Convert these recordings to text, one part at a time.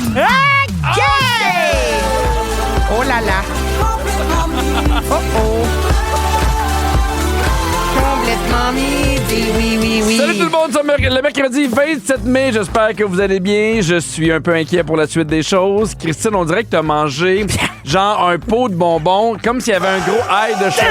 OK! Oh là là. Oh. Complètement midi, oui. Salut tout le monde, c'est le mercredi 27 mai. J'espère que vous allez bien. Je suis un peu inquiet pour la suite des choses. Christine, on dirait que t'as mangé genre un pot de bonbons, comme s'il y avait un gros ail de sugar.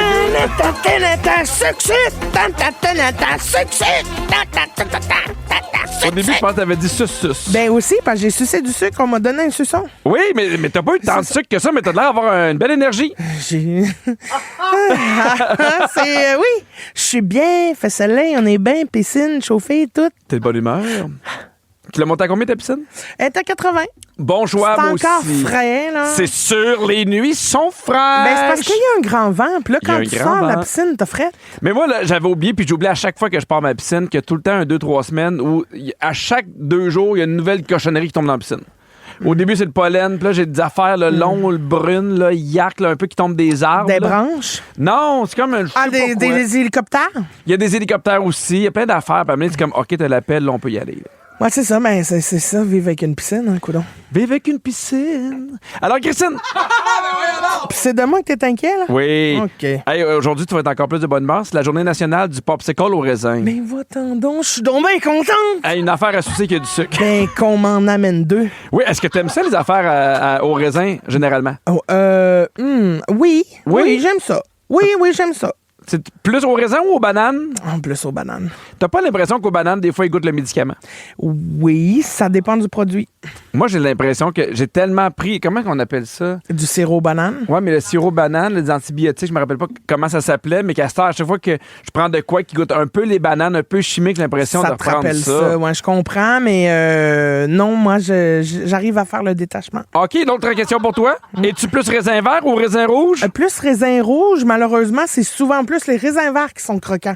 Au début, je pense que t'avais dit sus. Ben aussi, parce que j'ai sucé du sucre. On m'a donné un suçon. Oui, mais t'as pas eu tant de sucre que ça, mais t'as l'air d'avoir une belle énergie. Oui, je suis bien, fait soleil, on est bien, piscine, chauffée, tout. T'es de bonne humeur. Tu l'as monté à combien ta piscine? Elle est à 80. Bon choix, C'est moi encore aussi. frais, là. C'est sûr, les nuits sont fraîches. Ben, c'est parce qu'il y a un grand vent. Puis là, Il y a quand un tu grand sors de la vent. piscine, t'as frais. Mais moi, là, j'avais oublié, puis j'oublie à chaque fois que je pars ma piscine qu'il y a tout le temps un 2-3 semaines où, à chaque 2 jours, il y a une nouvelle cochonnerie qui tombe dans la piscine. Au début, c'est le pollen, puis là, j'ai des affaires le long, le brune, là, yak, là, un peu qui tombent des arbres. Des là. branches. Non, c'est comme un. je sais pas quoi. Des hélicoptères. Il y a des hélicoptères aussi, il y a plein d'affaires. Puis à un moment donné, c'est comme, OK, t'as l'appel, là, on peut y aller. Là. Ouais, c'est ça, mais c'est ça, vivre avec une piscine, hein, coudonc. Vive avec une piscine. Alors, Christine. Puis c'est de moi que t'es inquiet, là? Oui. OK. Hey, aujourd'hui, tu vas être encore plus de bonne humeur. C'est la journée nationale du popsicle au raisin. Mais va-t'en donc, je suis donc bien contente. Hey, une affaire à soucier qu'il y a du sucre. Ben, qu'on m'en amène 2. Oui, est-ce que tu aimes ça, les affaires au raisin, généralement? Oh, oui. Oui, j'aime ça. Oui, j'aime ça. C'est plus au raisin ou aux bananes? En plus aux bananes. T'as pas l'impression qu'aux bananes, des fois, ils goûtent le médicament? Oui, ça dépend du produit. Moi, j'ai l'impression que j'ai tellement pris... Comment on appelle ça? Du sirop banane. Ouais, mais le sirop banane, les antibiotiques, je me rappelle pas comment ça s'appelait, mais qu'à chaque fois que je prends de quoi qui goûte un peu les bananes, un peu chimique, j'ai l'impression Ça de te prendre rappelle ça. ça. Ouais, je comprends, mais non, moi, j'arrive à faire le détachement. OK, d'autres questions pour toi. Es-tu plus raisin vert ou raisin rouge? Plus raisin rouge, malheureusement, c'est souvent plus les raisins verts qui sont croquants.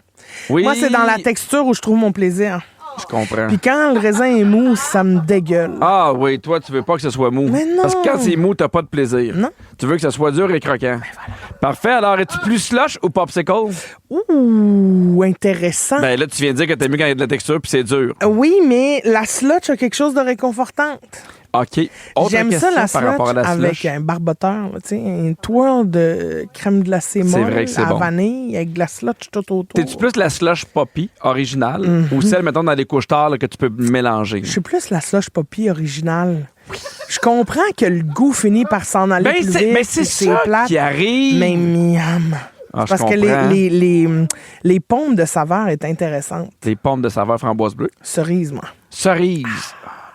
Oui. Moi, c'est dans la texture où je trouve mon plaisir. Je comprends. Puis quand le raisin est mou, ça me dégueule. Ah oui, toi, tu veux pas que ce soit mou. Mais non. Parce que quand c'est mou, t'as pas de plaisir. Non. Tu veux que ce soit dur et croquant. Parfait. Alors, es-tu plus slush ou popsicle? Ouh, intéressant. Ben là, tu viens de dire que t'aimes mieux quand il y a de la texture puis c'est dur. Oui, mais la slush a quelque chose de réconfortant. OK. Autre J'aime ça, question la par rapport à slush la avec slush. un barboteur, là, tu sais, un twirl de crème glacée C'est molle vrai que c'est à bon. vanille avec de la slush tout autour. T'es-tu plus la slush poppy originale Mm-hmm. ou celle, mettons, dans les couches tard là, que tu peux mélanger? Je suis plus la slush poppy originale. Je comprends que le goût finit par s'en aller plus vite. Ben c'est puis ça plate, qui arrive. mais miam. Ah, je Parce que comprends. les pompes de saveur est intéressante. Les pommes de saveur framboise bleue. Cerise, moi. Cerise.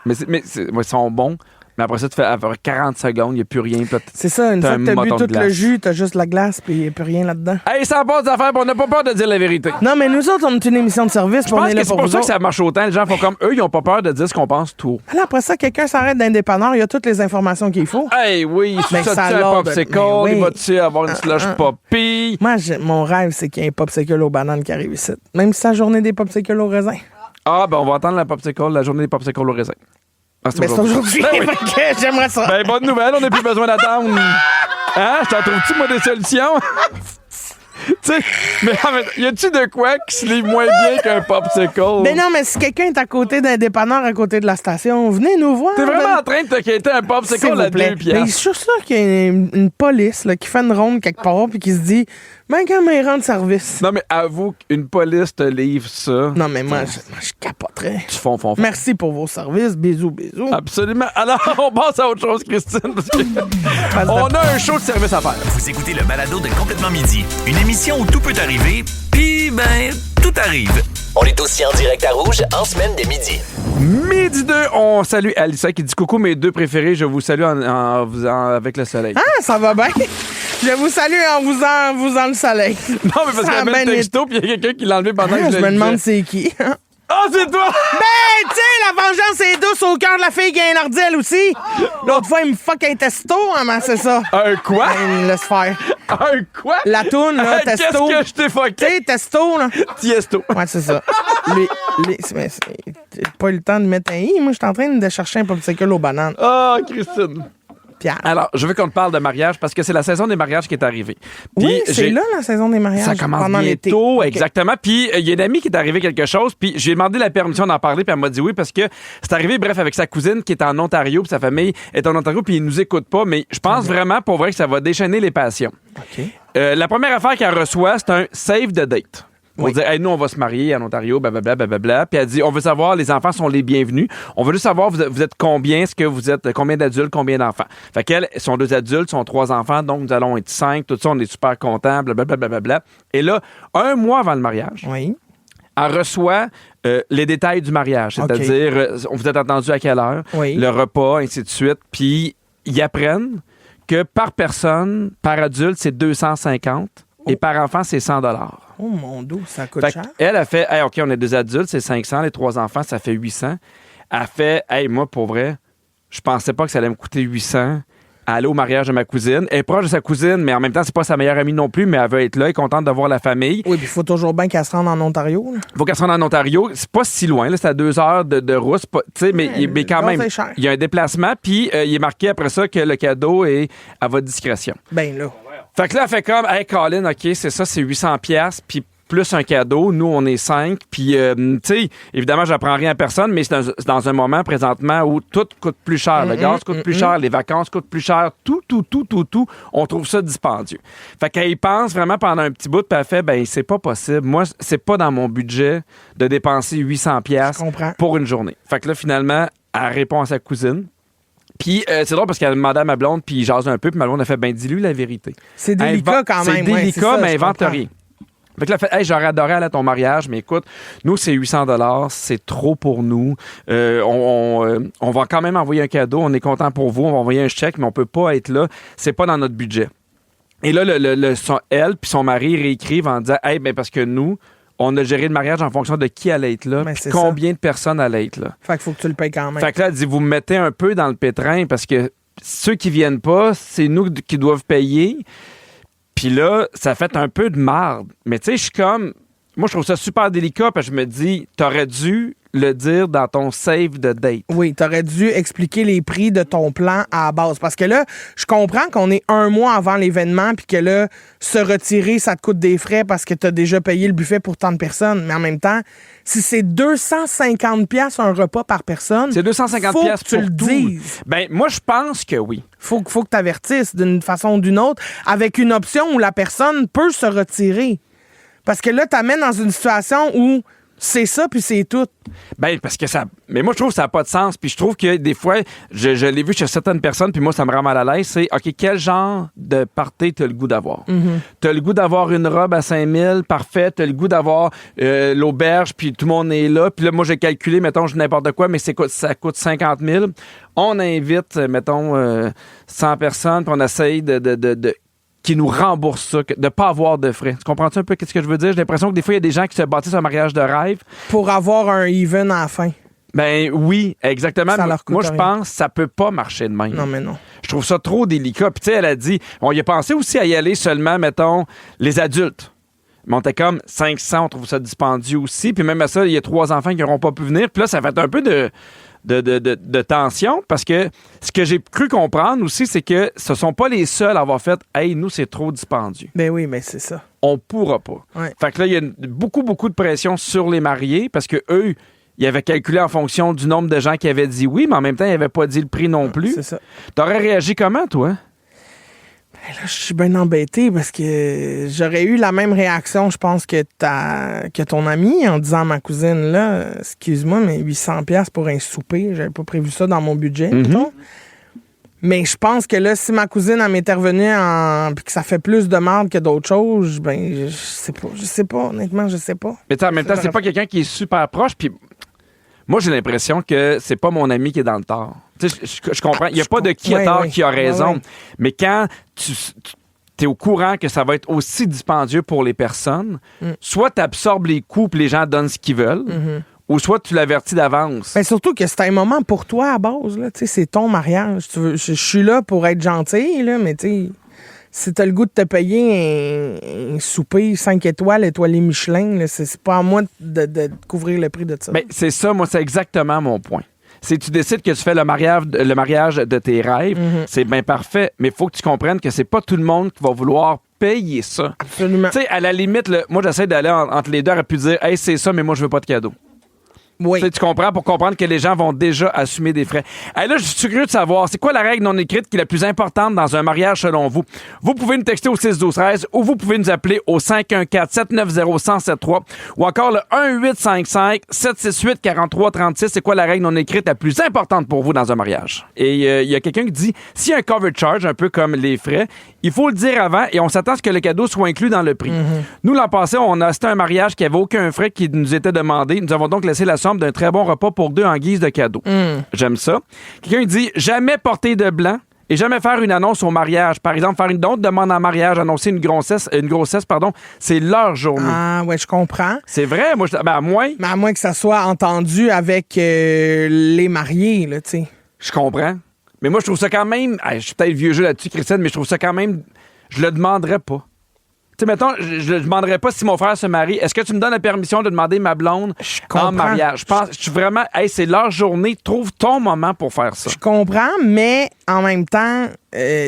Mais ils sont bons. Mais après ça, tu fais avoir 40 secondes, il n'y a plus rien. Puis là, C'est ça, une T'as fois un que t'as bu moton de tout le glace. jus, t'as juste la glace, puis il n'y a plus rien là-dedans. hey, ça passe d'affaires, puis on n'a pas peur de dire la vérité. Non, mais nous autres, on est une émission de service, puis Je on pense est que là c'est pour pour vous ça que autres. ça marche autant. Les gens font comme eux, ils n'ont pas peur de dire ce qu'on pense tout. Alors, après ça, quelqu'un s'arrête d'un dépanneur, il y a toutes les informations qu'il faut. Hey, oui, Ben, ça ça tu un l'ordre. popsicle, Ben oui. il va-tu avoir une slush poppy? Moi, mon rêve, c'est qu'il y ait un popsicle aux bananes qui arrive ici. Même si c'est la journée des popsicles au raisin. Ah, ben on va attendre la journée des popsicles au raisin. Ah, Ben, c'est aujourd'hui. Ben oui. Fait que j'aimerais ça. Ben, bonne nouvelle, on n'a plus besoin d'attendre. Hein? Je t'en trouve-tu, moi, des solutions? Tu sais, mais en fait, y a-tu de quoi qui se livre moins bien qu'un popsicle? Ben non, mais si quelqu'un est à côté d'un dépanneur à côté de la station, venez nous voir. T'es vraiment Ben, en train de te quitter un s'il popsicle vous à plaît. 2 Mais je piastres. suis sûr qu'il y a une police là, qui fait une ronde quelque part puis qui se dit ben quand même rendre service. Non, mais avoue qu'une police te livre ça. Non, mais moi, je capoterais. Tu fonds. Merci pour vos services. Bisous, bisous. Absolument. Alors, on passe à autre chose, Christine, parce que on a un show de service à faire. Vous écoutez le balado de Complètement Midi, une émission où tout peut arriver, puis ben, tout arrive. On est aussi en direct à Rouge en semaine dès midi. Midi 2, on salue Alissa qui dit coucou mes deux préférés, je vous salue avec le soleil. Ah, ça va bien. Je vous salue en vous en le soleil. Non, mais parce Ça a qu'elle met bien le texto puis il y a quelqu'un qui l'a enlevé pendant que Ah, je je le me demande disais. c'est qui. Ah, c'est toi! Ben, tu sais, la vengeance est douce au cœur de la fille qui a un ordi, elle aussi. L'autre fois, il me fuck un testo, hein, mais c'est ça. Un quoi? Ben, laisse faire. Un quoi? La toune, là, Qu'est-ce testo. que je t'ai Tu fucké? sais, testo, là. Tiesto. Ouais, c'est ça. J'ai pas eu le temps de mettre un i. Moi, je suis en train de chercher un popsicle aux bananes. Ah, Christine. Pierre. Alors, je veux qu'on te parle de mariage parce que c'est la saison des mariages qui est arrivée. Puis Oui, c'est là la saison des mariages. Ça commence pendant l'été. bientôt, Okay. exactement. Puis il y a une amie qui est arrivée quelque chose, puis j'ai demandé la permission d'en parler, puis elle m'a dit oui parce que c'est arrivé, bref, avec sa cousine qui est en Ontario, puis sa famille est en Ontario, puis ils nous écoutent pas, mais je pense vraiment, pour vrai, que ça va déchaîner les passions. OK. La première affaire qu'elle reçoit, c'est un save the date. On dit, hey, nous, on va se marier en Ontario, blablabla, blablabla. Puis elle dit, on veut savoir, les enfants sont les bienvenus. On veut juste savoir, vous êtes combien? Est-ce que vous êtes combien d'adultes, combien d'enfants? Fait qu'elle, sont 2 adultes, sont 3 enfants, donc nous allons être 5. Tout ça, on est super contents, blablabla, blablabla. Et là, 1 mois avant le mariage, Oui. elle reçoit les détails du mariage. C'est-à-dire, vous êtes entendu à quelle heure, Oui. le repas, ainsi de suite. Puis ils apprennent que par personne, par adulte, c'est 250 et par enfant, c'est 100 $. Oh mon Dieu, ça coûte Fait cher. elle a fait, hey, OK, on est 2 adultes, c'est 500, les 3 enfants, ça fait 800. Elle a fait, hey, moi, pour vrai, je pensais pas que ça allait me coûter 800. Aller au mariage de ma cousine. Elle est proche de sa cousine, mais en même temps, c'est pas sa meilleure amie non plus, mais elle veut être là, elle est contente de voir la famille. Oui, puis il faut toujours bien qu'elle se rende en Ontario. Là. Il faut qu'elle se rende en Ontario. C'est pas si loin, là, c'est à 2 heures de route, tu sais, mais quand gaz même, est cher. il y a un déplacement, puis il est marqué après ça que le cadeau est à votre discrétion. Ben là. Fait que là, elle fait comme, hey, Colin, OK, c'est ça, c'est 800$, puis plus un cadeau. Nous, on est 5. Puis, tu sais, évidemment, j'apprends rien à personne, mais c'est dans un moment présentement où tout coûte plus cher. Le gaz coûte plus cher, les vacances coûtent plus cher, tout. On trouve ça dispendieux. Fait qu'elle y pense vraiment pendant un petit bout, puis elle fait, ben, c'est pas possible. Moi, c'est pas dans mon budget de dépenser 800$ pour une journée. Fait que là, finalement, elle répond à sa cousine. Puis c'est drôle parce qu'elle a demandé à ma blonde, puis il jase un peu, puis ma blonde a fait, ben, dis-lui la vérité. C'est délicat quand même. C'est délicat, ça, mais je invente comprends. rien. Fait que là, fait, hey, j'aurais adoré aller à ton mariage, mais écoute, nous, c'est 800$, c'est trop pour nous. On va quand même envoyer un cadeau, on est content pour vous, on va envoyer un chèque, mais on peut pas être là. C'est pas dans notre budget. Et là, elle puis son mari réécrivent en disant, hey, ben parce que nous, on a géré le mariage en fonction de qui allait être là, Ben, puis c'est combien de personnes allaient être là. Fait qu'il faut que tu le payes quand même. Fait que là, elle dit, vous me mettez un peu dans le pétrin parce que ceux qui viennent pas, c'est nous qui doivent payer. Puis là, ça fait un peu de marde. Mais tu sais, je suis comme... Moi, je trouve ça super délicat parce que je me dis, t'aurais dû le dire dans ton save de date. Oui, t'aurais dû expliquer les prix de ton plan à la base. Parce que là, je comprends qu'on est 1 mois avant l'événement puis que là, se retirer, ça te coûte des frais parce que t'as déjà payé le buffet pour tant de personnes. Mais en même temps, si c'est 250$ un repas par personne, c'est 250$ faut que tu pour le tout. dises. Ben, moi, je pense que oui. Faut que tu avertisses d'une façon ou d'une autre avec une option où la personne peut se retirer. Parce que là, t'amènes dans une situation où c'est ça, puis c'est tout. Ben, parce que ça... Mais moi, je trouve que ça n'a pas de sens. Puis je trouve que des fois, je l'ai vu chez certaines personnes, puis moi, ça me rend mal à l'aise, c'est, OK, quel genre de party t'as le goût d'avoir? T'as le goût d'avoir une robe à 5 000, parfait. T'as le goût d'avoir l'auberge, puis tout le monde est là. Puis là, moi, j'ai calculé, mettons, je n'importe quoi, mais ça coûte 50 000. On invite, mettons, 100 personnes, puis on essaye de qui nous rembourse ça, de ne pas avoir de frais. Tu comprends-tu un peu ce que je veux dire? J'ai l'impression que des fois, il y a des gens qui se bâtissent un mariage de rêve. Pour avoir un even à la fin. Ben oui, exactement. Ça leur coûte Moi, je rien. pense que ça peut pas marcher de même. Non, mais non. Je trouve ça trop délicat. Puis tu sais, elle a dit, on y a pensé aussi à y aller seulement, mettons, les adultes. Mais on était comme 500, on trouve ça dispendieux aussi. Puis même à ça, il y a 3 enfants qui n'auront pas pu venir. Puis là, ça fait un peu de tension parce que ce que j'ai cru comprendre aussi, c'est que ce sont pas les seuls à avoir fait « Hey, nous, c'est trop dispendieux. Ben oui, mais c'est ça. On pourra pas. Ouais. » Fait que là, il y a beaucoup de pression sur les mariés parce que eux, ils avaient calculé en fonction du nombre de gens qui avaient dit oui, mais en même temps, ils n'avaient pas dit le prix non plus. C'est ça. T'aurais réagi comment, toi? Là, je suis bien embêté parce que j'aurais eu la même réaction, je pense, que ton ami en disant à ma cousine, là, excuse-moi, mais 800$ pour un souper, j'avais pas prévu ça dans mon budget, mettons. Mais je pense que là, si ma cousine elle m'était revenue puis que ça fait plus de marde que d'autres choses, ben, je sais pas, honnêtement, je sais pas. Mais en même temps, c'est pas quelqu'un qui est super proche, puis moi, j'ai l'impression que c'est pas mon ami qui est dans le tort. Tu sais, je comprends. Il n'y a pas de qui a tort, qui a raison. Ouais. Mais quand tu es au courant que ça va être aussi dispendieux pour les personnes, soit tu absorbes les coûts et les gens donnent ce qu'ils veulent, ou soit tu l'avertis d'avance. Ben surtout que c'est un moment pour toi à base. Là. C'est ton mariage. Je suis là pour être gentil, là, mais tu sais, si tu as le goût de te payer un souper 5 étoiles, étoilé Michelin, là, c'est pas à moi de couvrir le prix de ça. Ben, c'est ça, moi, c'est exactement mon point. Si tu décides que tu fais le mariage de tes rêves, c'est bien parfait, mais il faut que tu comprennes que c'est pas tout le monde qui va vouloir payer ça. Absolument. Tu sais, à la limite, moi, j'essaie d'aller entre les deux et puis dire, hey, c'est ça, mais moi, je veux pas de cadeau. Oui. Tu comprends, pour comprendre que les gens vont déjà assumer des frais. Hey, là, je suis curieux de savoir, c'est quoi la règle non écrite qui est la plus importante dans un mariage selon vous? Vous pouvez nous texter au 6-12-13 ou vous pouvez nous appeler au 514-790-1073 ou encore le 1-855-768-4336. C'est quoi la règle non écrite la plus importante pour vous dans un mariage? Et il y a quelqu'un qui dit, s'il y a un cover charge, un peu comme les frais, il faut le dire avant et on s'attend à ce que le cadeau soit inclus dans le prix. Nous, l'an passé, on a assisté à un mariage qui n'avait aucun frais qui nous était demandé. Nous avons donc laissé la somme d'un très bon repas pour deux en guise de cadeau. J'aime ça. Quelqu'un dit jamais porter de blanc et jamais faire une annonce au mariage. Par exemple, faire une autre demande en mariage, annoncer une grossesse, c'est leur journée. Ah, ouais, je comprends. C'est vrai, moi, à moins. Mais à moins que ça soit entendu avec les mariés, là, tu sais. Je comprends. Mais moi, je trouve ça quand même. Je suis peut-être vieux jeu là-dessus, Christine, mais je trouve ça quand même. Je le demanderais pas. Tu sais, mettons, je ne demanderais pas si mon frère se marie. Est-ce que tu me donnes la permission de demander ma blonde en mariage? Je suis vraiment... Hey, c'est leur journée. Trouve ton moment pour faire ça. Je comprends, mais en même temps,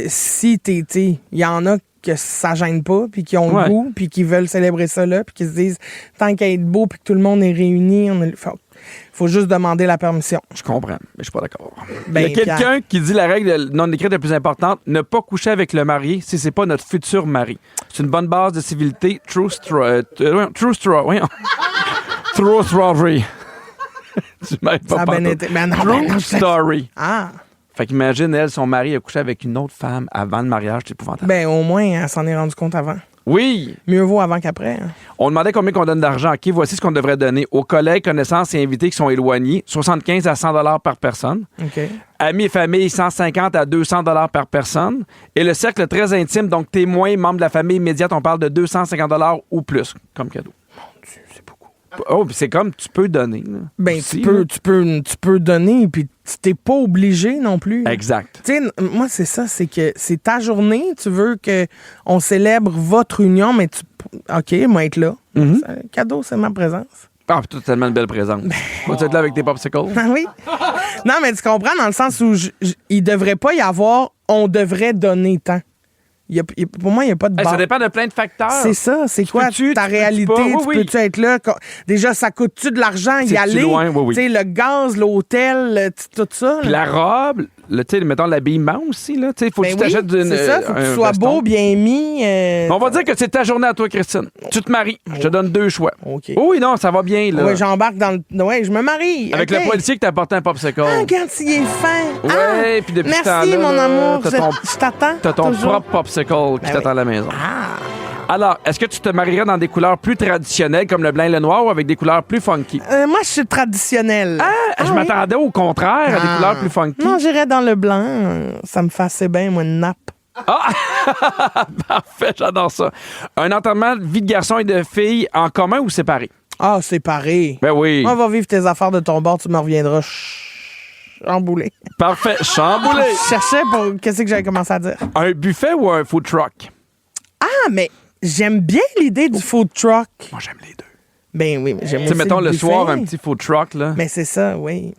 si il y en a que ça gêne pas, puis qui ont le goût, puis qui veulent célébrer ça là, puis qui se disent, tant qu'à être beau, puis que tout le monde est réuni, faut juste demander la permission. Je comprends, mais je suis pas d'accord. Ben, il y a quelqu'un qui dit la règle non écrite la plus importante, ne pas coucher avec le marié si c'est pas notre futur mari. C'est une bonne base de civilité. True strawberry. Tu m'aides pas. Ça a bien été. Ben non, True story. Ah. Fait qu'imagine, elle, son mari a couché avec une autre femme avant le mariage, c'est épouvantable. Ben au moins, elle s'en est rendu compte avant. Oui. Mieux vaut avant qu'après. Hein. On demandait combien qu'on donne d'argent. OK, voici ce qu'on devrait donner aux collègues, connaissances et invités qui sont éloignés. 75 à 100 $ par personne. OK. Amis et famille, 150 à 200 $ par personne. Et le cercle très intime, donc témoins, membres de la famille immédiate, on parle de 250 $ ou plus comme cadeau. Mon Dieu, c'est beaucoup. Oh, puis c'est comme tu peux donner. Là. Ben, aussi, tu peux donner, puis t'es pas obligé non plus. Exact. Tu sais, moi, c'est ça, c'est que c'est ta journée, tu veux qu'on célèbre votre union, mais OK, moi, être là. Cadeau, c'est ma présence. Ah, puis tellement une belle présence. Vas-tu être là avec tes popsicles? Ah oui. Non, mais tu comprends dans le sens où il devrait pas y avoir on devrait donner tant. Pour moi, il n'y a pas de base. Ça dépend de plein de facteurs. C'est ça. C'est quoi ta réalité? Peux-tu être là? Déjà, ça coûte-tu de l'argent y aller? Loin? Oui. Tu sais, le gaz, l'hôtel, tout ça. Puis la robe, mettons l'habillement aussi. Il faut que tu t'achètes d'une. C'est ça, faut que tu sois beau, bien mis. On va dire que c'est ta journée à toi, Christine. Tu te maries. Je te donne 2 choix. OK. Oui, non, ça va bien. Là. Oui, j'embarque dans le. Oui, je me marie. Avec le policier qui t'a apporté un popsicle. Ah, regarde, il est fin. Oui, puis depuis ce temps-là. Merci, mon amour. Je t'attends. T'as ton toujours. propre popsicle qui t'attend à la maison. Ah. Alors, est-ce que tu te marierais dans des couleurs plus traditionnelles comme le blanc et le noir ou avec des couleurs plus funky? Moi, je suis traditionnelle. Je m'attendais au contraire à des couleurs plus funky. Non, j'irais dans le blanc. Ça me fait assez bien, moi, une nappe. Ah! Parfait, j'adore ça. Un enterrement de vie de garçon et de fille en commun ou séparé? Ah, séparé. Ben oui. Moi, va vivre tes affaires de ton bord, tu me reviendras chamboulé. Parfait, chamboulé. Je cherchais pour... Qu'est-ce que j'avais commencé à dire? Un buffet ou un food truck? Ah, mais j'aime bien l'idée du food truck. Moi, j'aime les deux. Ben oui, mais j'aime aussi Tu sais, mettons le buffet. soir, un petit food truck, là. Ben c'est ça, oui.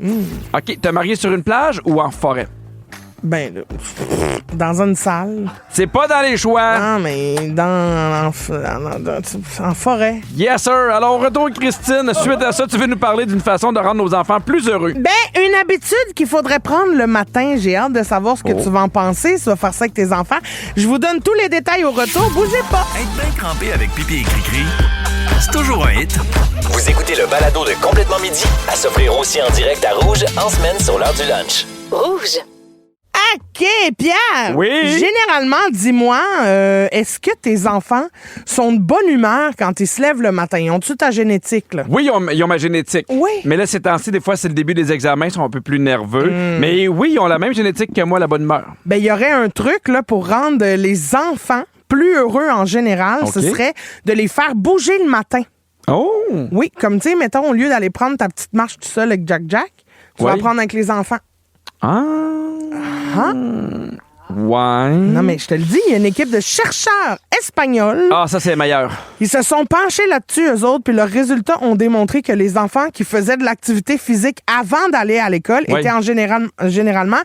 OK, te marié sur une plage ou en forêt? Ben, là, dans une salle. C'est pas dans les choix. Non, mais en forêt. Yes, sir. Alors, retour, Christine. Suite à ça, tu veux nous parler d'une façon de rendre nos enfants plus heureux. Ben, une habitude qu'il faudrait prendre le matin. J'ai hâte de savoir ce que tu vas en penser. Si tu vas faire ça avec tes enfants. Je vous donne tous les détails au retour. Bougez pas. Être bien crampé avec Pipi et Cricri, c'est toujours un hit. Vous écoutez le balado de Complètement Midi à s'offrir aussi en direct à Rouge en semaine sur l'heure du lunch. Rouge. OK, Pierre. Oui. Généralement, dis-moi, est-ce que tes enfants sont de bonne humeur quand ils se lèvent le matin? Ils ont-tu ta génétique, là? Oui, ils ont ma génétique. Oui. Mais là, ces temps-ci, des fois, c'est le début des examens, ils sont un peu plus nerveux. Mais oui, ils ont la même génétique que moi, la bonne humeur. Ben, il y aurait un truc, là, pour rendre les enfants plus heureux en général. OK. Ce serait de les faire bouger le matin. Oh! Oui, comme, tu sais, mettons, au lieu d'aller prendre ta petite marche tout seul avec Jack, tu vas Oui. prendre avec les enfants. Ah! Ouais. Non, mais je te le dis, il y a une équipe de chercheurs espagnols. Ah, ça, c'est meilleur. Ils se sont penchés là-dessus, eux autres, puis leurs résultats ont démontré que les enfants qui faisaient de l'activité physique avant d'aller à l'école étaient généralement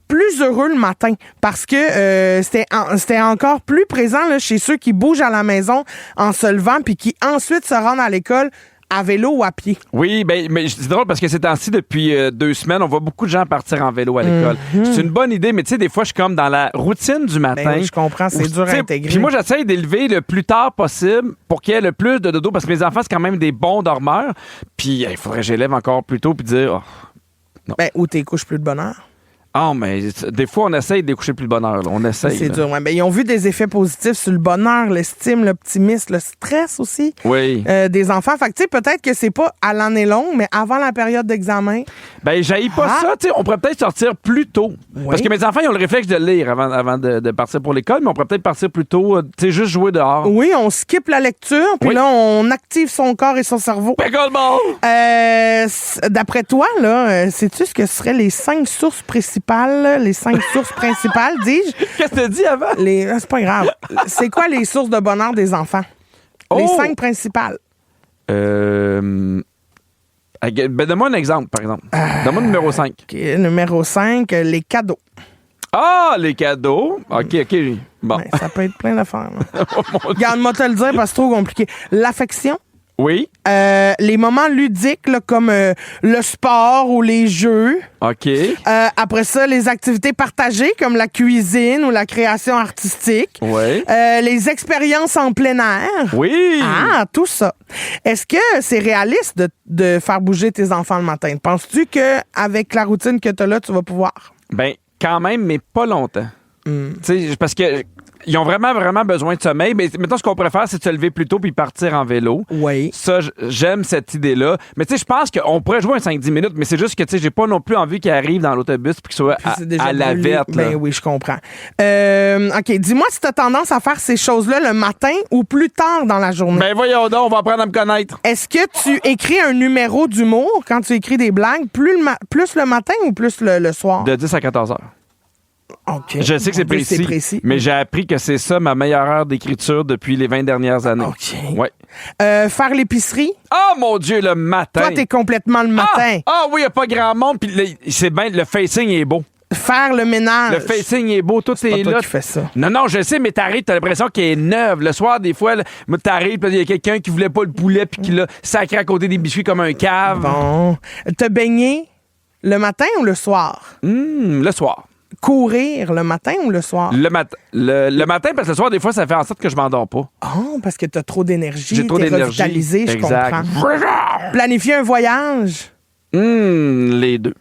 plus heureux le matin parce que c'était encore plus présent là, chez ceux qui bougent à la maison en se levant puis qui ensuite se rendent à l'école à vélo ou à pied. Oui, mais c'est drôle parce que ces temps-ci, depuis 2 semaines, on voit beaucoup de gens partir en vélo à l'école. C'est une bonne idée, mais tu sais, des fois, je suis comme dans la routine du matin. Ben oui, je comprends, c'est dur à intégrer. Puis moi, j'essaie d'élever le plus tard possible pour qu'il y ait le plus de dodo parce que mes enfants, c'est quand même des bons dormeurs. Puis il faudrait que j'élève encore plus tôt puis dire... non. Ben, ou t'es couches plus de bonne heure. Ah, mais des fois, on essaye de découcher plus de bonheur. Là. On essaye. C'est là. dur. Ouais. Ben, ils ont vu des effets positifs sur le bonheur, l'estime, l'optimisme, le stress aussi Oui. des enfants. Fait que, tu sais, peut-être que c'est pas à l'année longue, mais avant la période d'examen. Ben, j'haïs pas ça. Tu sais, on pourrait peut-être sortir plus tôt. Oui. Parce que mes enfants, ils ont le réflexe de lire avant de partir pour l'école, mais on pourrait peut-être partir plus tôt, tu sais, juste jouer dehors. Oui, on skip la lecture, puis Oui. là, on active son corps et son cerveau. Pickleball! D'après toi, là, sais-tu ce que seraient les 5 sources principales, les 5 sources principales, dis-je? Qu'est-ce que t'as dit avant? C'est pas grave. C'est quoi les sources de bonheur des enfants? Les Oh! 5 principales. Ben, donne-moi un exemple, par exemple. Donne-moi le numéro 5. OK, numéro 5, les cadeaux. Ah, les cadeaux. OK. Bon. Ouais, ça peut être plein d'affaires. Regarde-moi te le dire parce que c'est trop compliqué. L'affection. Oui. Les moments ludiques, là, comme le sport ou les jeux. OK. Après ça, les activités partagées, comme la cuisine ou la création artistique. Oui. Les expériences en plein air. Oui. Ah, tout ça. Est-ce que c'est réaliste de faire bouger tes enfants le matin? Penses-tu qu'avec la routine que tu as là, tu vas pouvoir? Ben, quand même, mais pas longtemps. Tu sais, parce que ils ont vraiment, vraiment besoin de sommeil. Mais mettons, ce qu'on préfère, c'est de se lever plus tôt puis partir en vélo. Oui. Ça, j'aime cette idée-là. Mais tu sais, je pense qu'on pourrait jouer un 5-10 minutes, mais c'est juste que, tu sais, j'ai pas non plus envie qu'ils arrivent dans l'autobus puis qu'ils soient à la verte. Ben oui, je comprends. OK, dis-moi si tu as tendance à faire ces choses-là le matin ou plus tard dans la journée. Ben voyons donc, on va apprendre à me connaître. Est-ce que tu écris un numéro d'humour quand tu écris des blagues plus le matin ou plus le soir? De 10 à 14 heures. OK. Je sais que c'est précis, mais j'ai appris que c'est ça ma meilleure heure d'écriture depuis les 20 dernières années. OK. Ouais. Faire l'épicerie? Oh mon Dieu, le matin! Toi, t'es complètement le matin. Ah oui, il n'y a pas grand monde, puis c'est bien, le facing est beau. Faire le ménage. Le facing est beau, tout C'est est pas toi là. qui fais ça. Non, je sais, mais t'arrives, t'as l'impression qu'elle est neuve. Le soir, des fois, là, t'arrives, il y a quelqu'un qui voulait pas le poulet, puis qui l'a sacré à côté des biscuits comme un cave. Bon. Te baigner le matin ou le soir? Le soir. Courir le matin ou le soir? Le matin, parce que le soir, des fois, ça fait en sorte que je m'endors pas. Oh, parce que t'as trop d'énergie. J'ai trop t'es d'énergie. revitalisé, je Exact. comprends. Planifier un voyage? Les deux.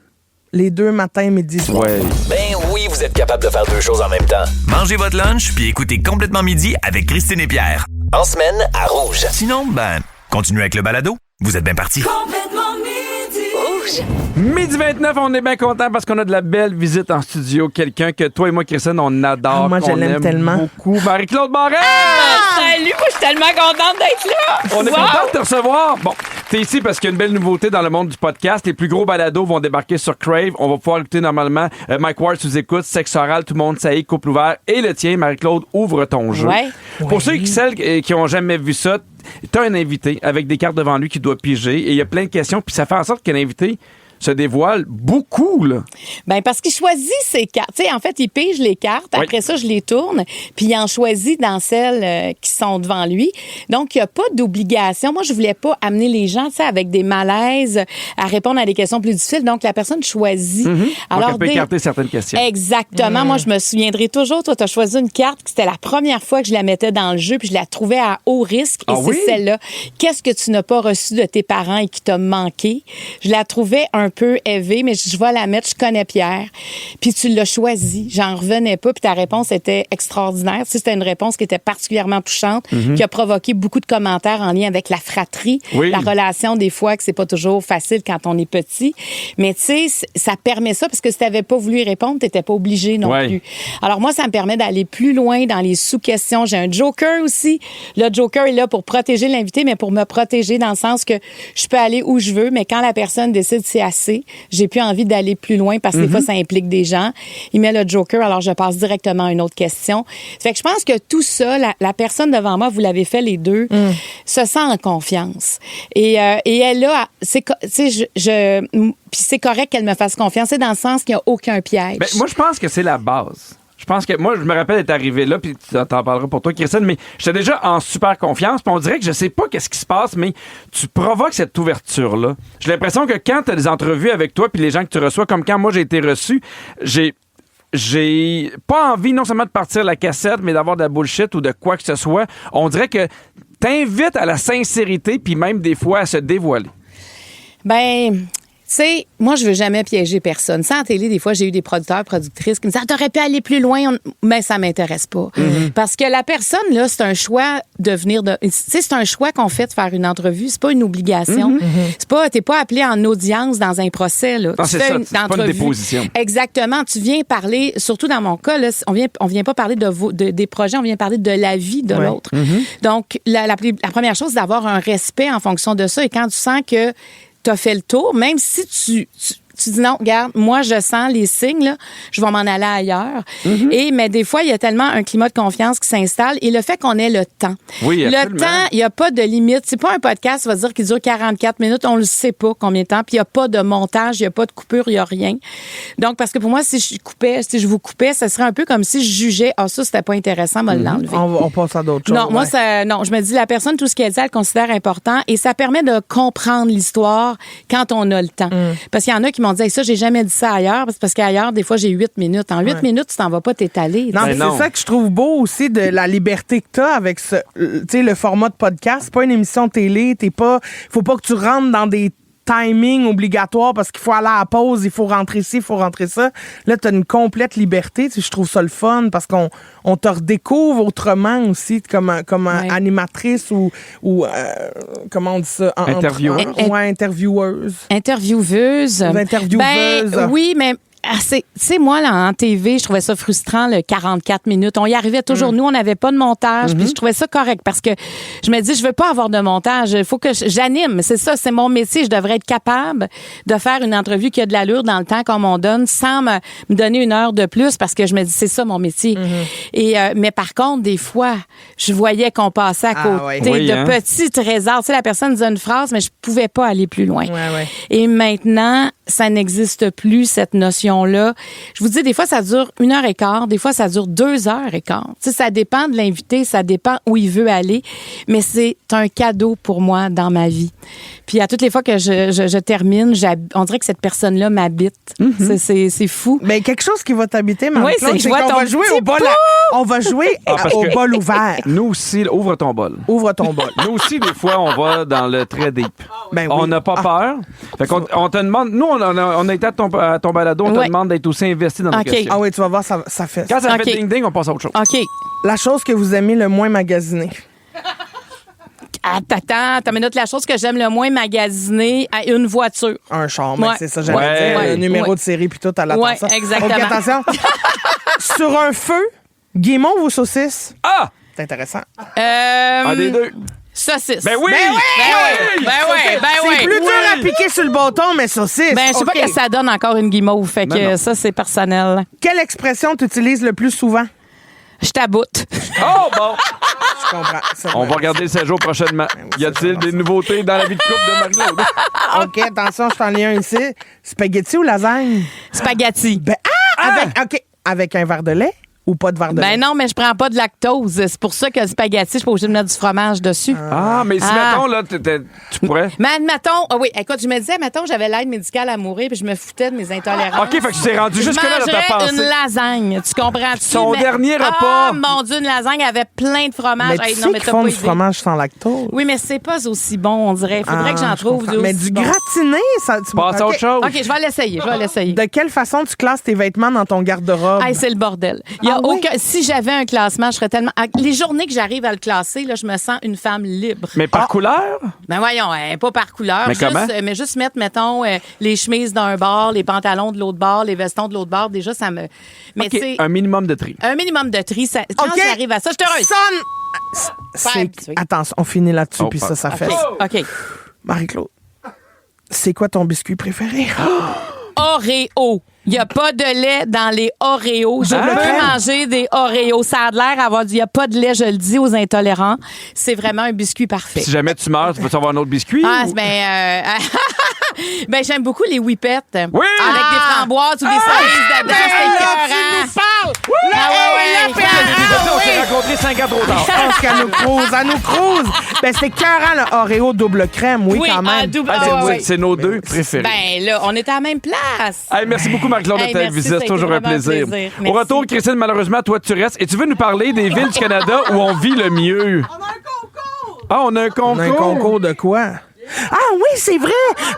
Les deux, matin, midi, soir. Ouais. Ben oui, vous êtes capable de faire 2 choses en même temps. Mangez votre lunch puis écoutez Complètement Midi avec Christine et Pierre. En semaine, à Rouge. Sinon, ben, continuez avec le balado. Vous êtes bien partis. Complètement midi. Rouge. Midi 29, on est bien content parce qu'on a de la belle visite en studio. Quelqu'un que toi et moi, Christine, on adore. Ah, moi, je qu'on l'aime aime tellement. beaucoup. Marie-Claude Barrette! Salut, moi, je suis tellement contente d'être là. On est Wow! content de te recevoir. Bon, t'es ici parce qu'il y a une belle nouveauté dans le monde du podcast. Les plus gros balados vont débarquer sur Crave. On va pouvoir écouter normalement Mike Ward sous écoute, Sexe oral, Tout le monde sait, Couple ouvert et le tien. Marie-Claude, ouvre ton jeu. Ouais. Pour ceux qui ont jamais vu ça, t'as un invité avec des cartes devant lui qui doit piger et il y a plein de questions puis ça fait en sorte que l'invité se dévoile beaucoup, là. Ben parce qu'il choisit ses cartes. Tu sais, en fait, il pige les cartes. Oui. Après ça, je les tourne. Puis il en choisit dans celles qui sont devant lui. Donc, il n'y a pas d'obligation. Moi, je voulais pas amener les gens, tu sais, avec des malaises à répondre à des questions plus difficiles. Donc, la personne choisit. Donc, elle peut des- écarter certaines questions. Exactement. Moi, je me souviendrai toujours. Toi, tu as choisi une carte que c'était la première fois que je la mettais dans le jeu, puis je la trouvais à haut risque. Et Ah c'est oui? celle-là. Qu'est-ce que tu n'as pas reçu de tes parents et qui t'a manqué? Je la trouvais un peu élevée, mais je vais la mettre. Je connais Pierre. Puis tu l'as choisi. J'en revenais pas. Puis ta réponse était extraordinaire. Tu sais, c'était une réponse qui était particulièrement touchante, qui a provoqué beaucoup de commentaires en lien avec la fratrie, Oui. la relation des fois que c'est pas toujours facile quand on est petit. Mais tu sais, ça permet ça parce que si t'avais pas voulu y répondre, t'étais pas obligé non Ouais. plus. Alors moi, ça me permet d'aller plus loin dans les sous-questions. J'ai un joker aussi. Le joker est là pour protéger l'invité, mais pour me protéger dans le sens que je peux aller où je veux, mais quand la personne décide si elle assez. J'ai plus envie d'aller plus loin parce que des fois, ça implique des gens. Il met le joker, alors je passe directement à une autre question. Fait que je pense que tout ça, la personne devant moi, vous l'avez fait les deux, se sent en confiance. Et elle a, puis c'est correct qu'elle me fasse confiance. C'est dans le sens qu'il n'y a aucun piège. Ben, moi, je pense que c'est la base. Je pense que moi, je me rappelle d'être arrivé là, puis tu t'en parleras pour toi, Christine, mais j'étais déjà en super confiance, puis on dirait que je sais pas qu'est-ce qui se passe, mais tu provoques cette ouverture-là. J'ai l'impression que quand tu as des entrevues avec toi, puis les gens que tu reçois, comme quand moi j'ai été reçu, j'ai pas envie non seulement de partir la cassette, mais d'avoir de la bullshit ou de quoi que ce soit. On dirait que t'invites à la sincérité, puis même des fois à se dévoiler. Ben, tu sais, moi, je veux jamais piéger personne. Ça, en télé, des fois, j'ai eu des producteurs, productrices qui me disent « t'aurais pu aller plus loin. » Mais ça m'intéresse pas. Parce que la personne, là, c'est un choix de venir de... Tu sais, c'est un choix qu'on fait de faire une entrevue. C'est pas une obligation. C'est pas... T'es pas appelé en audience dans un procès, là. Non, c'est ça. C'est pas une déposition. Exactement. Tu viens parler, surtout dans mon cas, là, on vient pas parler des projets, on vient parler de la vie de l'autre. Donc, la première chose, c'est d'avoir un respect en fonction de ça. Et quand tu sens que t'as fait le tour, même si tu dis non, regarde, moi, je sens les signes, là, je vais m'en aller ailleurs. Mais des fois, il y a tellement un climat de confiance qui s'installe et le fait qu'on ait le temps. Oui, absolument. Le temps, il n'y a pas de limite. C'est pas un podcast, ça va dire qu'il dure 44 minutes, on le sait pas combien de temps, puis il n'y a pas de montage, il n'y a pas de coupure, il n'y a rien. Donc, parce que pour moi, si je vous coupais, ça serait un peu comme si je jugeais, ça, c'était pas intéressant, me l'enlever. On passe à d'autres choses. Non, moi, je me dis, la personne, tout ce qu'elle dit, elle considère important et ça permet de comprendre l'histoire quand on a le temps. Parce qu'il y en a qui m'ont dit, hey, ça, j'ai jamais dit ça ailleurs, parce qu'ailleurs, des fois, j'ai 8 minutes. En 8 minutes, tu t'en vas pas t'étaler. Non, mais c'est ça que je trouve beau aussi de la liberté que tu as avec le format de podcast. C'est pas une émission de télé. Faut pas que tu rentres dans des timing obligatoire parce qu'il faut aller à la pause, il faut rentrer ci, il faut rentrer ça. Là, tu as une complète liberté. Je trouve ça le fun parce qu'on te redécouvre autrement aussi comme animatrice ou comment on dit ça? Intervieweuse. Intervieweuse. Intervieweuse. Ben, oui, mais... Tu sais, moi, là, en TV, je trouvais ça frustrant, le 44 minutes. On y arrivait toujours. Nous, on n'avait pas de montage. Puis je trouvais ça correct parce que je me dis, je veux pas avoir de montage. Il faut que j'anime. C'est ça, c'est mon métier. Je devrais être capable de faire une entrevue qui a de l'allure dans le temps qu'on m'en donne sans me donner une heure de plus parce que je me dis, c'est ça mon métier. Mais par contre, des fois, je voyais qu'on passait à côté de petits trésors. Tu sais, la personne disait une phrase, mais je pouvais pas aller plus loin. Et maintenant, ça n'existe plus, cette notion-là. Je vous dis, des fois, ça dure 1h15, des fois, ça dure 2h15. Tu sais, ça dépend de l'invité, ça dépend où il veut aller, mais c'est un cadeau pour moi dans ma vie. Puis à toutes les fois que je termine, on dirait que cette personne-là m'habite. C'est fou. Mais quelque chose qui va t'habiter, oui, c'est qu'on va jouer au bol. On va jouer au bol ouvert. Nous aussi, ouvre ton bol. Ouvre ton bol. Nous aussi, des fois, on va dans le très deep. Ben oui. On n'a pas peur. Fait qu'on on te demande, nous, on a été à ton balado, on te demande d'être aussi investi dans nos questions. Ah oui, tu vas voir, ça fait. Quand ça fait ding-ding, on passe à autre chose. OK. La chose que vous aimez le moins magasiner. Attends, mais la chose que j'aime le moins magasiner à une voiture. Un char, mais c'est ça, j'allais dire. Le numéro de série, puis tout, à la Oui, exactement. OK, attention. Sur un feu, guimauve ou saucisse? Ah! C'est intéressant. Un des deux. Saucisse. Ben oui! Ben c'est plus dur à piquer sur le bâton, mais saucisse. Ben, je sais pas que ça donne encore une guimauve, fait que ça, c'est personnel. Quelle expression tu utilises le plus souvent? Je t'aboute. Oh, bon! Je comprends. On va regarder le séjour prochainement. Y a-t-il des nouveautés dans la vie de couple de Marie-Claude? OK, attention, je t'en lis un ici. Spaghetti ou lasagne? Spaghetti. Avec un verre de lait ou pas de verre de lait? Ben non, mais je prends pas de lactose. C'est pour ça que le spaghetti, je suis pas obligée de mettre du fromage dessus. Mais si, mettons, là, tu pourrais... Mais admettons, écoute, je me disais, mettons, j'avais l'aide médicale à mourir puis je me foutais de mes intolérances. OK, fait que tu t'es rendu jusque-là dans ta pensée. une lasagne, tu comprends-tu? Son dernier repas. Ah, mon Dieu, une lasagne avait plein de fromage. Mais tu sais qu'ils font du fromage sans lactose. Oui, mais c'est pas aussi bon, on dirait. Il faudrait que j'en trouve Mais du gratiné, ça... Passe à autre chose. OK, je vais l'essayer. De quelle façon tu classes tes vêtements dans ton garde-robe? C'est le bordel. Il y a Si j'avais un classement, je serais tellement... Les journées que j'arrive à le classer, là, je me sens une femme libre. Mais par couleur? Ben voyons, pas par couleur. Mais comment? Mais juste mettre, mettons, les chemises d'un bord, les pantalons de l'autre bord, les vestons de l'autre bord, déjà, ça me... Mais OK, un minimum de tri. Un minimum de tri. Quand j'arrive à ça, je te heureuse. Attention, on finit là-dessus, puis ça fait... OK. Marie-Claude, C'est quoi ton biscuit préféré? Oreo. Il n'y a pas de lait dans les Oreos. Je Double veux crème. manger des Oreos. Ça a l'air d'avoir il n'y a pas de lait, je le dis aux intolérants. C'est vraiment un biscuit parfait. Si jamais tu meurs, tu vas avoir un autre biscuit? Ah, ou- ben, j'aime beaucoup les whippets. Oui! Avec des framboises ou des cerises dedans. C'est écœurant. parles! Ah ouais, ouais. On s'est rencontrés 5 ans trop tard. Je pense qu'elle nous crouse. Elle nous crouse. Ben, c'est écœurant, le Oreo double crème, oui, quand même. double. Ah, ah, ouais. c'est nos deux préférés. Ben là, on est à la même place. Hey, merci beaucoup, Marc-Claude, Hey, de ta merci, visite. ça a C'est été toujours un vraiment un plaisir. plaisir. Au Merci. retour, Christine, malheureusement, toi, tu restes. Et tu veux nous parler des villes du Canada où on vit le mieux? On a un concours! Ah, on a un concours? On a un concours de quoi? Ah oui, c'est vrai!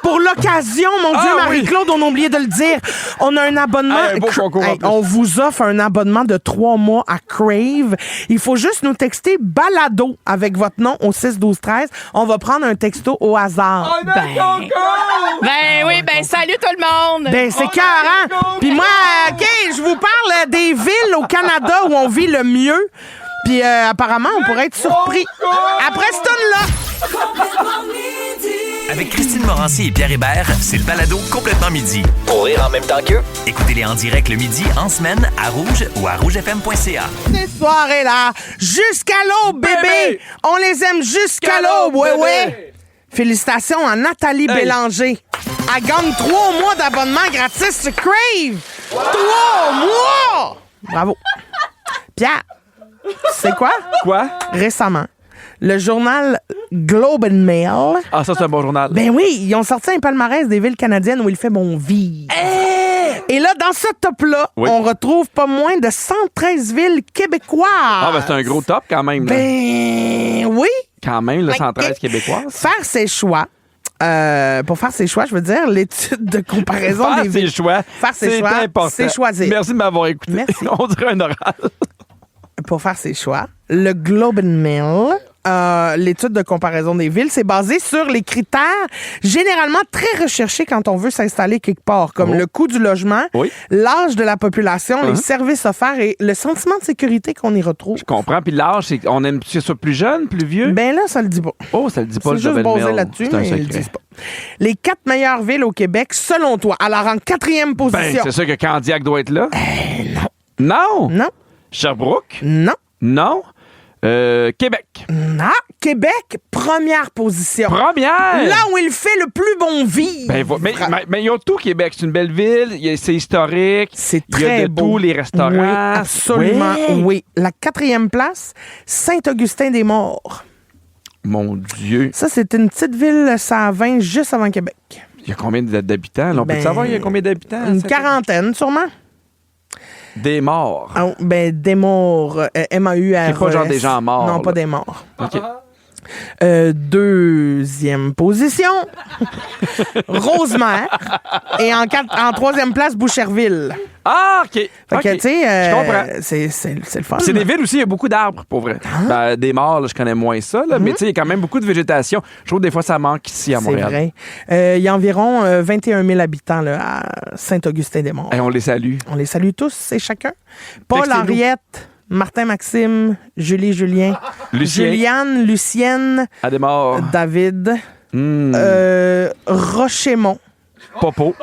Pour l'occasion, mon Dieu, Ah, Marie-Claude, on a oublié de le dire. On a un abonnement. Ah, un beau concours en plus. On vous offre un abonnement de 3 mois à Crave. Il faut juste nous texter balado avec votre nom au 6-12-13. On va prendre un texto au hasard. On a un concours! Ben oui, ben salut tout le monde. Ben, c'est carré. Puis moi, OK, je vous parle des villes au Canada où on vit le mieux. Puis apparemment, on pourrait être surpris. Après ce tune-là. Complètement midi. Avec Christine Morancy et Pierre Hébert, c'est le balado Complètement midi. Pour rire en même temps qu'eux, écoutez-les en direct le midi, en semaine, à Rouge ou à rougefm.ca. Ces soirées-là, jusqu'à l'aube, bébé. Bébé. On les aime jusqu'à l'aube, ouais, bébé. ouais. Félicitations à Nathalie Hey. Bélanger. Elle gagne 3 mois d'abonnement gratis sur Crave. 3 mois! Bravo. Pierre, c'est quoi? Quoi? Récemment, le journal Globe and Mail. Ah, ça, c'est un bon journal. Ben oui, ils ont sorti un palmarès des villes canadiennes où il fait bon vivre. Et là, dans ce top-là, Oui. on retrouve pas moins de 113 villes québécoises. Ah, ben c'est un gros top quand même. Là. Ben oui. Quand même, le Ok. 113 québécoises. Faire ses choix. Pour faire ses choix, je veux dire, l'étude de comparaison Faire des ses villes. choix. Faire ses c'est choix, important. c'est choisir. Merci de m'avoir écouté. Merci. On dirait un oral. Pour faire ses choix, le Globe and Mail, l'étude de comparaison des villes, c'est basé sur les critères généralement très recherchés quand on veut s'installer quelque part, comme Oh. le coût du logement, Oui. l'âge de la population, les Uh-huh. services offerts et le sentiment de sécurité qu'on y retrouve. Je comprends. Puis l'âge, c'est on aime que ce soit plus jeune, plus vieux. Ben là, ça le dit pas. Oh, ça le dit pas, C'est le juste Double basé Mail. là-dessus, C'est un mais ils le secret. disent pas. Les 4 meilleures villes au Québec, selon toi. Alors, en 4e Ben, position. c'est sûr que Candiac doit être là. Non. Non, Sherbrooke? non, Non. Québec. non. Québec, première position. Première! Là où il fait le plus bon vivre. Ben, mais ils ont tout, Québec. C'est une belle ville. C'est historique. C'est Il y a très de beau. tous les restaurants. Oui, absolument, Ouais. oui. La 4e place, Saint-Augustin-des-Morts. Mon Dieu. Ça, c'est une petite ville, ça a 20 juste avant Québec. Il y a combien d'habitants? Là? On peut Ben, savoir il y a combien d'habitants? Une ça? quarantaine, sûrement. Des morts. Ah, ben, des morts, M-A-U-R-E-S. C'est pas genre des gens morts, Non, là. pas des morts. OK. 2e position, Rosemère. Et en 3e place, Boucherville. Ah, OK. Fait OK. que, tu sais, Je comprends. c'est le fun. C'est des villes aussi, il y a beaucoup d'arbres, pour vrai. Ben, des morts, là, je connais moins ça, là, mais tu sais, il y a quand même beaucoup de végétation. Je trouve que des fois, ça manque ici à C'est Montréal. vrai. Il y a environ 21 000 habitants là, à Saint-Augustin-des-Morts. Hey, on les salue. On les salue tous et chacun. Paul, Textez-nous. Henriette, Martin-Maxime, Julie-Julien, Lucien. Juliane, Lucienne, À des morts. David, Hmm. Rochemont. Popo.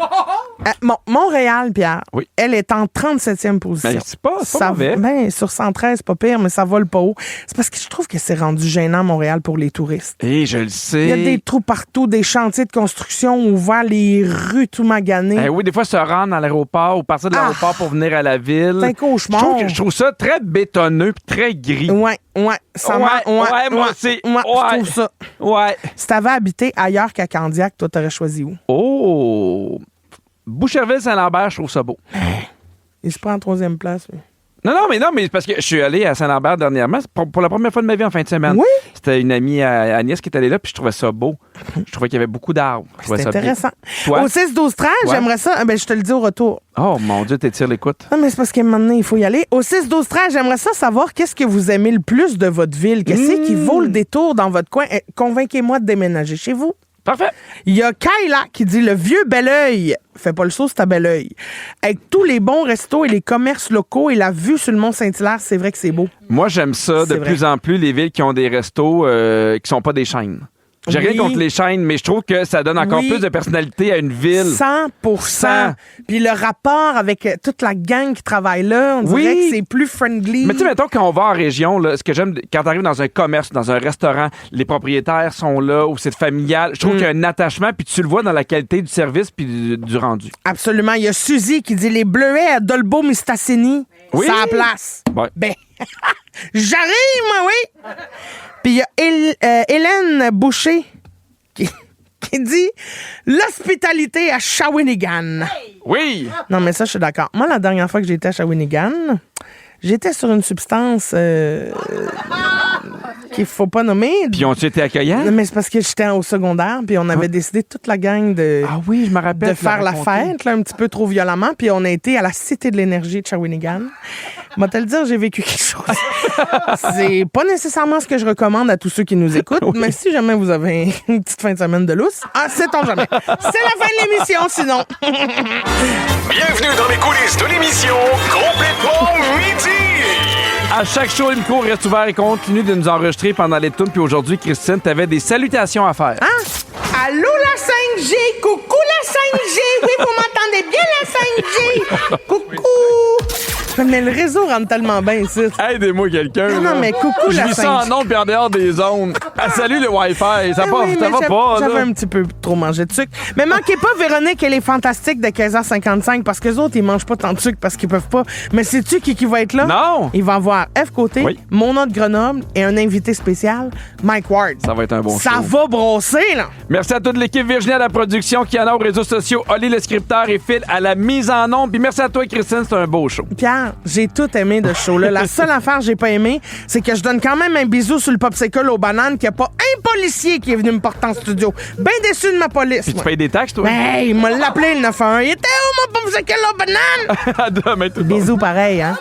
Montréal, Pierre, Oui. elle est en 37e position. Ben, c'est pas mauvais. Ben, sur 113, pas pire, mais ça vole pas haut. C'est parce que je trouve que c'est rendu gênant, Montréal, pour les touristes. Et je le sais. Il y a des trous partout, des chantiers de construction ouverts, les rues tout maganées. Eh oui, des fois, se rendre à l'aéroport ou partir de l'aéroport pour venir à la ville. C'est un cauchemar. Je trouve ça très bétonneux puis très gris. Ouais. Ça Ouais, m'a- moi aussi. Je Ouais. trouve ça. Ouais. Si t'avais habité ailleurs qu'à Candiac, toi, t'aurais choisi où? Oh! Boucherville-Saint-Lambert, je trouve ça beau. Il se prend en 3e place. lui. Non, mais c'est parce que je suis allé à Saint-Lambert dernièrement. C'est pour la première fois de ma vie en fin de semaine. Oui? C'était une amie à Nice qui est allée là, puis je trouvais ça beau. Je trouvais qu'il y avait beaucoup d'arbres. Je trouvais C'est ça bien. intéressant. Toi? Au 6-12-13, Ouais. j'aimerais ça. Ben, je te le dis au retour. Oh mon Dieu, t'étires l'écoute. Non, mais c'est parce qu'à un moment donné, il faut y aller. Au 6-12-13, j'aimerais ça savoir qu'est-ce que vous aimez le plus de votre ville. Qu'est-ce qui vaut le détour dans votre coin? Convainquez-moi de déménager chez vous. Parfait. Il y a Kayla qui dit le vieux Belleuil. Fais pas le saut, c'est à Belleuil. Avec tous les bons restos et les commerces locaux et la vue sur le Mont-Saint-Hilaire, c'est vrai que c'est beau. Moi, j'aime ça de C'est vrai. plus en plus, les villes qui ont des restos qui sont pas des chaînes. J'ai rien Oui. contre les chaînes, mais je trouve que ça donne encore Oui. plus de personnalité à une ville. 100%. Puis le rapport avec toute la gang qui travaille là, on dirait Oui. que c'est plus friendly. Mais tu sais, mettons, quand on va en région, là, ce que j'aime, quand tu arrives dans un commerce, dans un restaurant, les propriétaires sont là, ou c'est familial, je trouve qu'il y a un attachement, puis tu le vois dans la qualité du service puis du rendu. Absolument. Il y a Suzy qui dit les bleuets à Dolbeau-Mistassini. Oui. Ça a la place. Ouais. Ben, j'arrive, moi, oui. Puis il y a Hélène Boucher qui dit l'hospitalité à Shawinigan. Oui! Non, mais ça, je suis d'accord. Moi, la dernière fois que j'étais à Shawinigan, j'étais sur une substance qu'il faut pas nommer. Puis ont-tu été accueillants? Non, mais c'est parce que j'étais au secondaire, puis on avait décidé toute la gang de, Ah oui, je me rappelle. de tu l'as faire la raconté. fête, là, un petit peu trop violemment, puis on a été à la Cité de l'énergie de Shawinigan. Moi, te le dire, j'ai vécu quelque chose. C'est pas nécessairement ce que je recommande à tous ceux qui nous écoutent, mais si jamais vous avez une petite fin de semaine de lousse, sait-on jamais. C'est la fin de l'émission, sinon. Bienvenue dans les coulisses de l'émission Complètement Midi. À chaque show, le micro reste ouvert et continue de nous enregistrer pendant les tunes. Puis aujourd'hui, Christine, t'avais des salutations à faire. Allô, la 5G! Coucou, la 5G! Oui, vous m'entendez bien, la 5G! Coucou! Mais le réseau rentre tellement bien ici. Aidez-moi quelqu'un. Non, là. mais coucou, Je la vis ça 5G. en ondes puis en dehors des zones. Ah, salut le Wi-Fi. Ça, Ah va, oui, ça mais va pas, j'avais là. un petit peu trop mangé de sucre. Mais manquez pas Véronique, elle est fantastique de 15h55 parce que les autres, ils mangent pas tant de sucre parce qu'ils peuvent pas. Mais sais-tu qui va être là? Non! Il va avoir F Côté, Oui. Mona de Grenoble et un invité spécial, Mike Ward. Ça va être un bon Ça show. va brosser, là! Merci à toute l'équipe Virginie à la production, Kiana aux réseaux sociaux, Oli le scripteur et Phil à la mise en onde. Puis merci à toi, Christine, c'est un beau show. Pierre, j'ai tout aimé de ce show-là. La seule affaire que j'ai pas aimé, c'est que je donne quand même un bisou sur le popsicle aux bananes qu'il n'y a pas un policier qui est venu me porter en studio. Ben déçu de ma police. Puis tu moi. payes des taxes, toi? Hey, il m'a l'appelé le 911. Il était où mon popsicle aux bananes? À demain, tout le monde. Bisous pareil, hein?